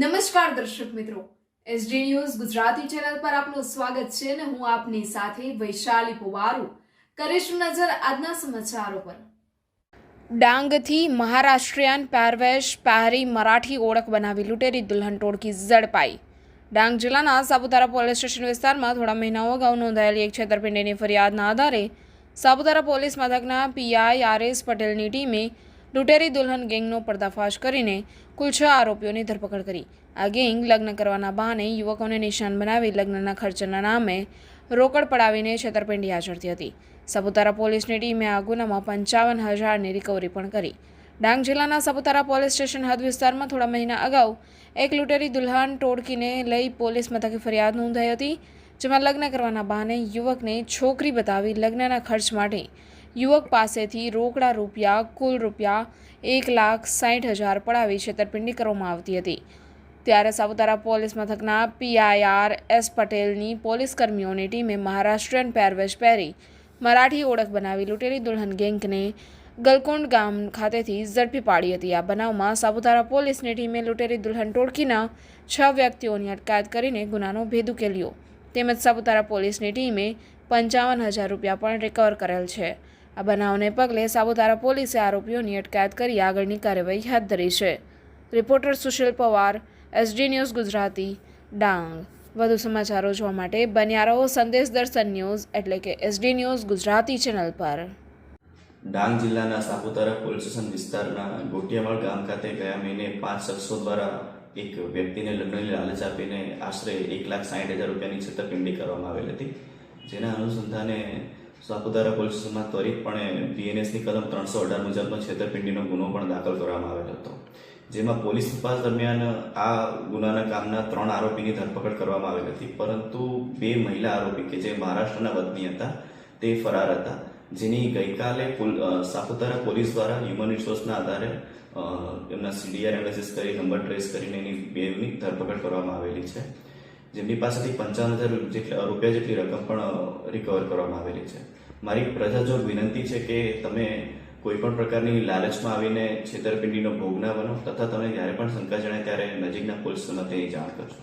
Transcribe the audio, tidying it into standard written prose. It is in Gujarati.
નમસ્કાર દર્શક મિત્રો, એસડી ન્યૂઝ ગુજરાતી ચેનલ પર આપનું સ્વાગત છે અને હું આપની સાથે વૈશાલી પુવારુ કરીશું નજર આજના સમાચારો પર। ડાંગથી મહારાષ્ટ્રીયન પહેરવેશ પહેરી મરાઠી ઓળખ બનાવી લૂંટેરી દુલ્હન ટોળકી ઝડપાઈ। ડાંગ જિલ્લાના સાપુતારા પોલીસ સ્ટેશન વિસ્તારમાં થોડા મહિનાઓ અગાઉ નોંધાયેલી એક છેતરપિંડીની ફરિયાદના આધારે સાપુતારા પોલીસ મથકના પીઆઈ આર.એસ. પટેલની ટીમે લૂંટેરી દુલ્હન ગેંગનો પર્દાફાશ કરીને કુલ 6 આરોપીઓની ધરપકડ કરી। આ ગેંગ લગ્ન કરવાના બહાને યુવકોને નિશાન બનાવી લગ્નના ખર્ચના નામે રોકડ પડાવીને છેતરપિંડી આચરતી હતી। સાપુતારા પોલીસની ટીમે આ ગુનામાં 55,000ની રિકવરી પણ કરી। ડાંગ જિલ્લાના સાપુતારા પોલીસ સ્ટેશન હદ વિસ્તારમાં થોડા મહિના અગાઉ એક લૂંટેરી દુલ્હન ટોળકીને લઈ પોલીસ મથકે ફરિયાદ નોંધાઈ હતી, જેમાં લગ્ન કરવાના બહાને યુવકને છોકરી બતાવી લગ્નના ખર્ચ માટે યુવક પાસેથી રોકડા રૂપિયા કુલ રૂપિયા 1,60,000 પડાવી છેતરપિંડી કરવામાં આવતી હતી। ત્યારે સાપુતારા પોલીસ મથકના પીઆઈ આર.એસ. પટેલની પોલીસ કર્મીઓની ટીમે મહારાષ્ટ્રીયન પહેરવેશ પહેરી મરાઠી ઓળખ બનાવી લૂંટેરી દુલ્હન ગેંગને ગલકોંડ ગામ ખાતેથી ઝડપી પાડી હતી। આ બનાવમાં સાપુતારા પોલીસની ટીમે લૂંટેરી દુલ્હન ટોળકીના 6 વ્યક્તિઓની અટકાયત કરીને ગુનાનો ભેદ ઉકેલ્યો, તેમજ સાપુતારા પોલીસની ટીમે 55,000 રૂપિયા પણ રિકવર કરેલ છે। આ બનાવને પગલે સાપુતારા પોલીસે આરોપીઓની અટકાયત કરી આગળની કાર્યવાહી હાથ ધરી છે। Reporter Sushil Pawar, SD news Gujarati, Dang. વધુ સમાચારો જોવા માટે બન્યા રહો સંદેશ દર્શન ન્યૂઝ એટલે કે એસડી ન્યૂઝ ગુજરાતી ચેનલ પર। ડાંગ જિલ્લાના સાપુતારા પોલીસ સ્ટેશન વિસ્તારના ગોટિયાવાડ ગામ ખાતે ગયા મહિને 5 શખ્સો દ્વારા એક વ્યક્તિને લગ્નની લાલચ આપીને આશરે 1,60,000 રૂપિયાની છેતરપિંડી કરવામાં આવેલ હતી, જેના અનુસંધાને સાપુતારા પોલીસ સ્ટેશનમાં ત્વરિતપણે બીએનએસની કલમ 318 મુજબનો છેતરપિંડીનો ગુનો પણ દાખલ કરવામાં આવેલ હતો, જેમાં પોલીસ તપાસ દરમિયાન આ ગુનાના કામના 3 આરોપીની ધરપકડ કરવામાં આવેલ હતી, પરંતુ 2 મહિલા આરોપી કે જે મહારાષ્ટ્રના વતની હતા તે ફરાર હતા, જેની ગઈકાલે સાપુતારા પોલીસ દ્વારા હ્યુમન રિસોર્સના આધારે એમના સીડીઆર એનાલિસિસ કરી નંબર ટ્રેસ કરીને એની 2ની ધરપકડ કરવામાં આવેલી છે, જેમની પાસેથી 55,000 રૂપિયા જેટલી રકમ પણ રિકવર કરવામાં આવેલી છે। મારી પ્રજાજોગ વિનંતી છે કે તમે કોઈપણ પ્રકારની લાલચમાં આવીને છેતરપિંડીનો ભોગ ના બનો તથા તમે જ્યારે પણ શંકા જણાય ત્યારે નજીકના પોલીસ મથકે જાણ કરશો।